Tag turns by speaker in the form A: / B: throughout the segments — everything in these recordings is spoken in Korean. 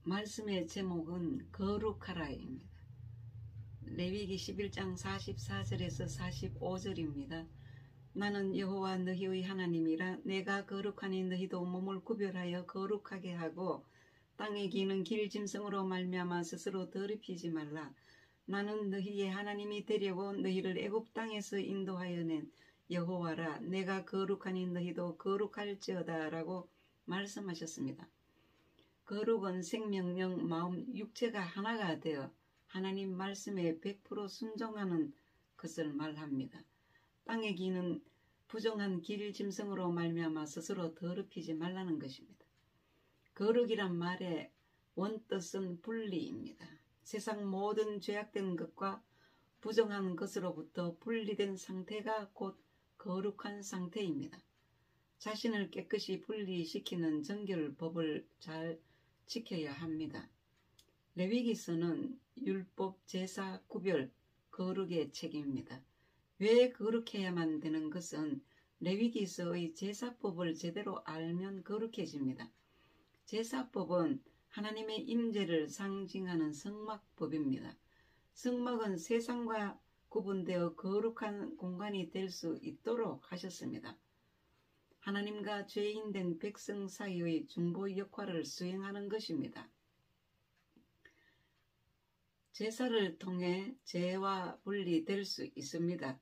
A: 말씀의 제목은 거룩하라입니다. 레위기 11장 44절에서 45절입니다. 나는 여호와 너희의 하나님이라. 내가 거룩하니 너희도 몸을 구별하여 거룩하게 하고 땅에 기는 길 짐승으로 말미암아 스스로 더럽히지 말라. 나는 너희의 하나님이 되려고 너희를 애굽 땅에서 인도하여 낸 여호와라. 내가 거룩하니 너희도 거룩할지어다 라고 말씀하셨습니다. 거룩은 생명, 영, 마음, 육체가 하나가 되어 하나님 말씀에 100% 순종하는 것을 말합니다. 땅에 기는 부정한 길 짐승으로 말미암아 스스로 더럽히지 말라는 것입니다. 거룩이란 말의 원뜻은 분리입니다. 세상 모든 죄악된 것과 부정한 것으로부터 분리된 상태가 곧 거룩한 상태입니다. 자신을 깨끗이 분리시키는 정결법을 잘 지켜야 합니다. 레위기서는 율법, 제사, 구별, 거룩의 책입니다. 왜 거룩해야만 되는 것은 레위기서의 제사법을 제대로 알면 거룩해집니다. 제사법은 하나님의 임재를 상징하는 성막법입니다. 성막은 세상과 구분되어 거룩한 공간이 될 수 있도록 하셨습니다. 하나님과 죄인된 백성 사이의 중보 역할을 수행하는 것입니다. 제사를 통해 죄와 분리될 수 있습니다.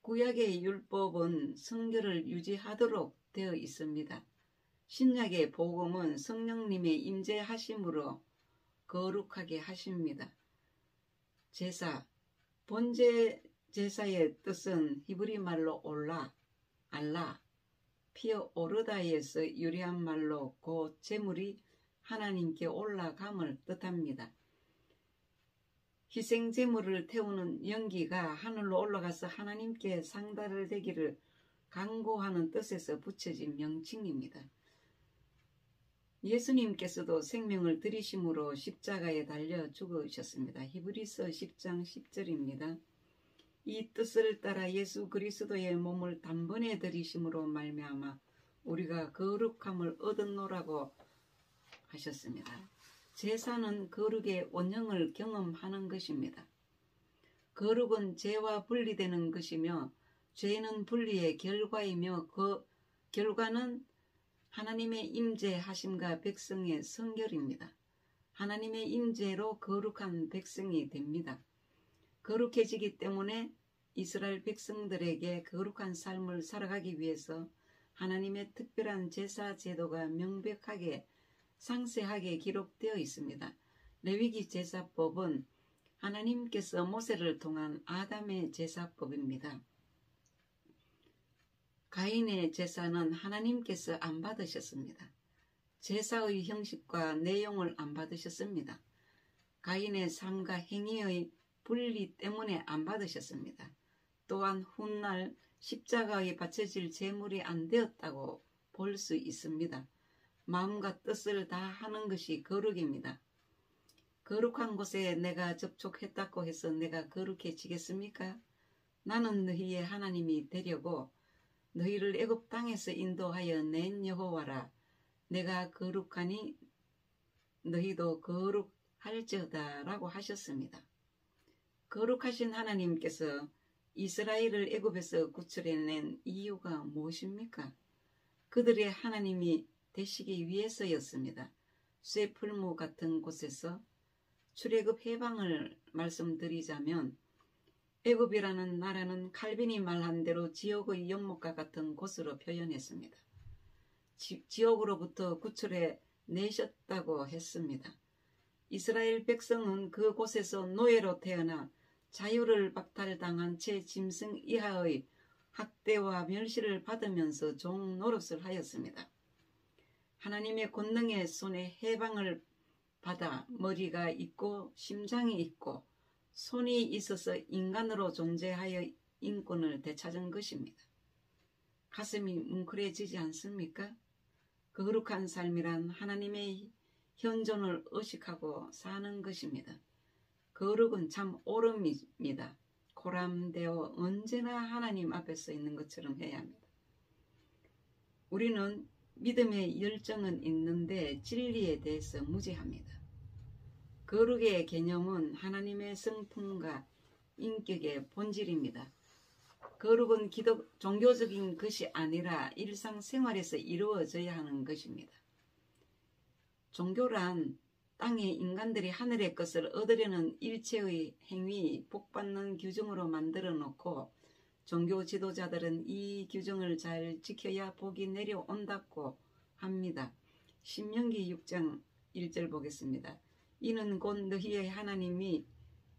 A: 구약의 율법은 성결을 유지하도록 되어 있습니다. 신약의 복음은 성령님의 임재하심으로 거룩하게 하십니다. 제사, 번제 제사의 뜻은 히브리 말로 올라, 알라, 피어 오르다에서 유래한 말로 곧 제물이 하나님께 올라감을 뜻합니다. 희생 제물을 태우는 연기가 하늘로 올라가서 하나님께 상달되기를 간구하는 뜻에서 붙여진 명칭입니다. 예수님께서도 생명을 들이심으로 십자가에 달려 죽으셨습니다. 히브리서 10장 10절입니다. 이 뜻을 따라 예수 그리스도의 몸을 단번에 들이심으로 말미암아 우리가 거룩함을 얻었노라고 하셨습니다. 제사는 거룩의 원형을 경험하는 것입니다. 거룩은 죄와 분리되는 것이며 죄는 분리의 결과이며 그 결과는 하나님의 임재하심과 백성의 성결입니다. 하나님의 임재로 거룩한 백성이 됩니다. 거룩해지기 때문에 이스라엘 백성들에게 거룩한 삶을 살아가기 위해서 하나님의 특별한 제사 제도가 명백하게 상세하게 기록되어 있습니다. 레위기 제사법은 하나님께서 모세를 통한 아담의 제사법입니다. 가인의 제사는 하나님께서 안 받으셨습니다. 제사의 형식과 내용을 안 받으셨습니다. 가인의 삶과 행위의 분리 때문에 안 받으셨습니다. 또한 훗날 십자가에 바쳐질 제물이 안 되었다고 볼 수 있습니다. 마음과 뜻을 다 하는 것이 거룩입니다. 거룩한 곳에 내가 접촉했다고 해서 내가 거룩해지겠습니까? 나는 너희의 하나님이 되려고 너희를 애굽 땅에서 인도하여 낸 여호와라. 내가 거룩하니 너희도 거룩할지어다 라고 하셨습니다. 거룩하신 하나님께서 이스라엘을 애굽에서 구출해낸 이유가 무엇입니까? 그들의 하나님이 되시기 위해서였습니다. 쇠풀무 같은 곳에서 출애굽 해방을 말씀드리자면 애굽이라는 나라는 칼빈이 말한 대로 지옥의 연못과 같은 곳으로 표현했습니다. 지옥으로부터 구출해 내셨다고 했습니다. 이스라엘 백성은 그 곳에서 노예로 태어나 자유를 박탈당한 채 짐승 이하의 학대와 멸시를 받으면서 종 노릇을 하였습니다. 하나님의 권능의 손에 해방을 받아 머리가 있고 심장이 있고 손이 있어서 인간으로 존재하여 인권을 되찾은 것입니다. 가슴이 뭉클해지지 않습니까? 거룩한 삶이란 하나님의 현존을 의식하고 사는 것입니다. 거룩은 참 옳음입니다. 고람되어 언제나 하나님 앞에 서 있는 것처럼 해야 합니다. 우리는 믿음의 열정은 있는데 진리에 대해서 무지합니다. 거룩의 개념은 하나님의 성품과 인격의 본질입니다. 거룩은 종교적인 것이 아니라 일상생활에서 이루어져야 하는 것입니다. 종교란 땅의 인간들이 하늘의 것을 얻으려는 일체의 행위, 복받는 규정으로 만들어 놓고 종교 지도자들은 이 규정을 잘 지켜야 복이 내려온다고 합니다. 신명기 6장 1절 보겠습니다. 이는 곧 너희의 하나님이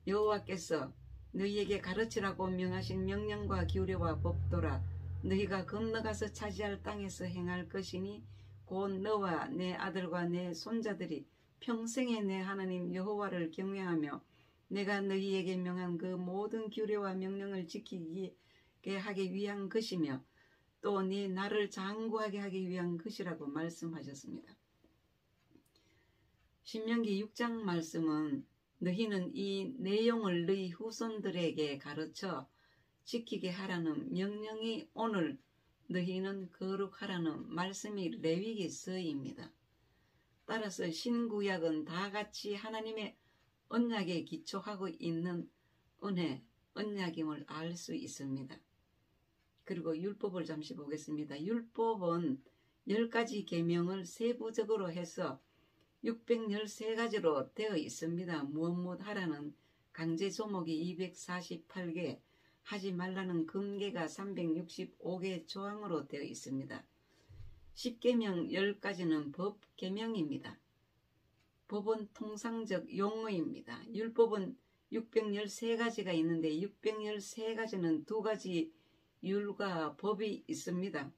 A: 여호와께서 너희에게 가르치라고 명하신 명령과 규례와 법도라. 너희가 건너가서 차지할 땅에서 행할 것이니 곧 너와 내 아들과 내 손자들이 평생에 내 하나님 여호와를 경외하며 내가 너희에게 명한 그 모든 규례와 명령을 지키게 하기 위한 것이며 또 네 나를 장구하게 하기 위한 것이라고 말씀하셨습니다. 신명기 6장 말씀은 너희는 이 내용을 너희 후손들에게 가르쳐 지키게 하라는 명령이 오늘 너희는 거룩하라는 말씀이 레위기서입니다. 따라서 신구약은 다 같이 하나님의 언약에 기초하고 있는 은혜, 언약임을 알 수 있습니다. 그리고 율법을 잠시 보겠습니다. 율법은 10가지 계명을 세부적으로 해서 613가지로 되어 있습니다. 무엇 하라는 강제 조목이 248개, 하지 말라는 금계가 365개 조항으로 되어 있습니다. 10계명 10가지는 법계명입니다. 법은 통상적 용어입니다. 율법은 613가지가 있는데 613가지는 2가지 율과 법이 있습니다.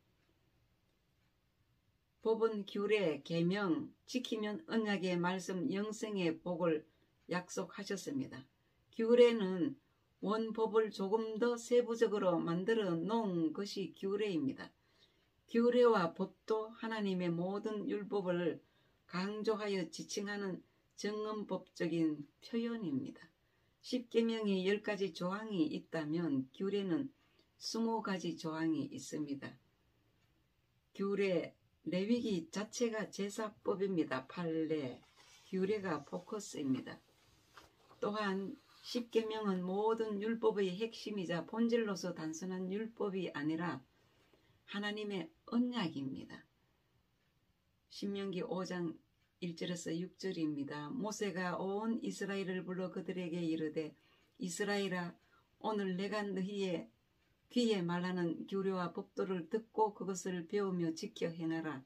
A: 법은 규례, 계명, 지키면 언약의 말씀, 영생의 복을 약속하셨습니다. 규례는 원법을 조금 더 세부적으로 만들어 놓은 것이 규례입니다. 규례와 법도 하나님의 모든 율법을 강조하여 지칭하는 정언법적인 표현입니다. 10계명이 10가지 조항이 있다면 규례는 20가지 조항이 있습니다. 규례, 레위기 자체가 제사법입니다. 판례, 규례가 포커스입니다. 또한 10계명은 모든 율법의 핵심이자 본질로서 단순한 율법이 아니라 하나님의 언약입니다. 신명기 5장 1절에서 6절입니다. 모세가 온 이스라엘을 불러 그들에게 이르되 이스라엘아 오늘 내가 너희의 귀에 말하는 규례와 법도를 듣고 그것을 배우며 지켜 행하라.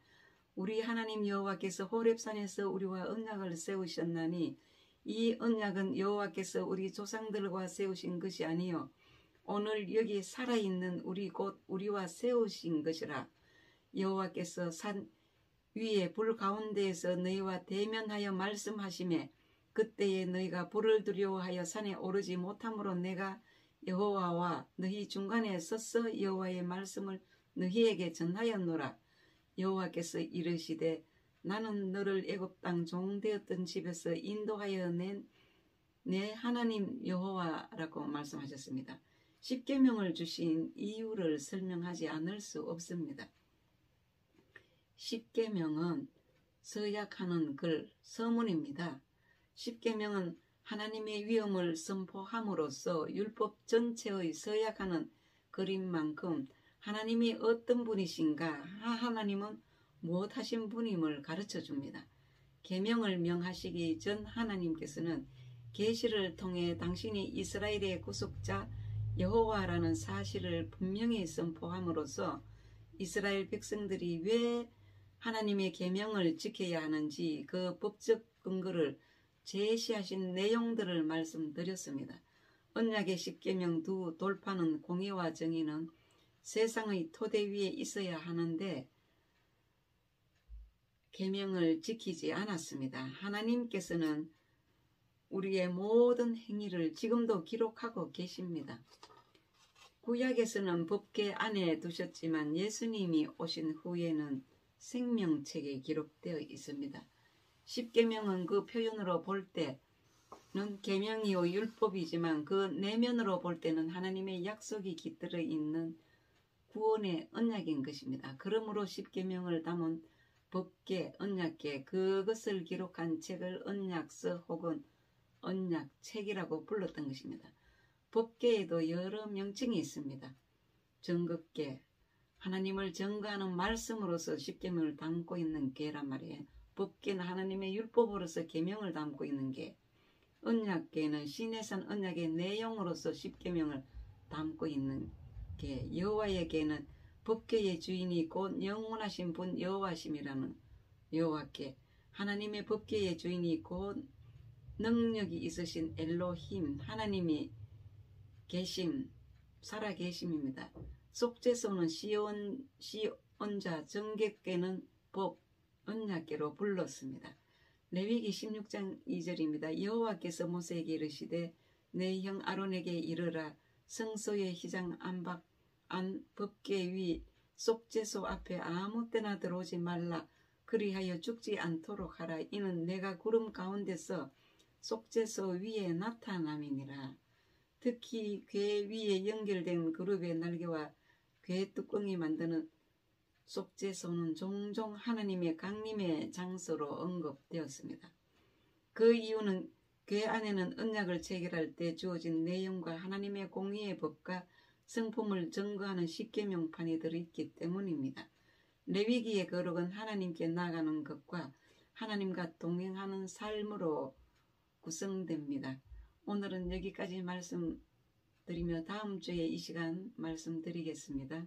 A: 우리 하나님 여호와께서 호렙산에서 우리와 언약을 세우셨나니 이 언약은 여호와께서 우리 조상들과 세우신 것이 아니요 오늘 여기 살아있는 우리 곧 우리와 세우신 것이라. 여호와께서 산 위에 불 가운데에서 너희와 대면하여 말씀하시매 그때에 너희가 불을 두려워하여 산에 오르지 못함으로 내가 여호와와 너희 중간에 서서 여호와의 말씀을 너희에게 전하였노라. 여호와께서 이르시되 나는 너를 애굽 땅 종되었던 집에서 인도하여 낸 내 하나님 여호와라고 말씀하셨습니다. 10계명을 주신 이유를 설명하지 않을 수 없습니다. 10계명은 서약하는 글, 서문입니다. 10계명은 하나님의 위엄을 선포함으로써 율법 전체의 서약하는 글인만큼 하나님이 어떤 분이신가, 하나님은 무엇하신 분임을 가르쳐줍니다. 계명을 명하시기 전 하나님께서는 계시를 통해 당신이 이스라엘의 구속자 여호와라는 사실을 분명히 선포함으로써 이스라엘 백성들이 왜 하나님의 계명을 지켜야 하는지 그 법적 근거를 제시하신 내용들을 말씀드렸습니다. 언약의 10계명 두 돌파는 공의와 정의는 세상의 토대 위에 있어야 하는데 계명을 지키지 않았습니다. 하나님께서는 우리의 모든 행위를 지금도 기록하고 계십니다. 구약에서는 법궤 안에 두셨지만 예수님이 오신 후에는 생명책에 기록되어 있습니다. 10계명은 그 표현으로 볼 때는 계명이요 율법이지만 그 내면으로 볼 때는 하나님의 약속이 깃들어 있는 구원의 언약인 것입니다. 그러므로 십계명을 담은 법계, 언약계, 그것을 기록한 책을 언약서 혹은 언약책이라고 불렀던 것입니다. 법계에도 여러 명칭이 있습니다. 정극계, 하나님을 증거하는 말씀으로서 십계명을 담고 있는 계란 말이에요. 법계는 하나님의 율법으로서 계명을 담고 있는 계, 언약계는 시내산 언약의 내용으로서 십계명을 담고 있는 계, 여호와의 계는 법계의 주인이 곧 영원하신 분 여호와심이라는 여호와께, 하나님의 법계의 주인이 곧 능력이 있으신 엘로힘, 하나님이 계심, 살아계심입니다. 속죄소는 시온자, 정결계는 법, 언약계로 불렀습니다. 레위기 16장 2절입니다. 여호와께서 모세에게 이르시되 내 형 아론에게 이르라. 성소의 휘장 안팎 안 법궤 위 속죄소 앞에 아무 때나 들어오지 말라. 그리하여 죽지 않도록 하라. 이는 내가 구름 가운데서 속죄소 위에 나타남이니라. 특히 궤 위에 연결된 그룹의 날개와 궤 뚜껑이 만드는 속죄소는 종종 하나님의 강림의 장소로 언급되었습니다. 그 이유는 궤 안에는 언약을 체결할 때 주어진 내용과 하나님의 공의의 법과 성품을 증거하는 십계명판이 들어있기 때문입니다. 레위기의 거룩은 하나님께 나아가는 것과 하나님과 동행하는 삶으로 구성됩니다. 오늘은 여기까지 말씀드리며 다음 주에 이 시간 말씀드리겠습니다.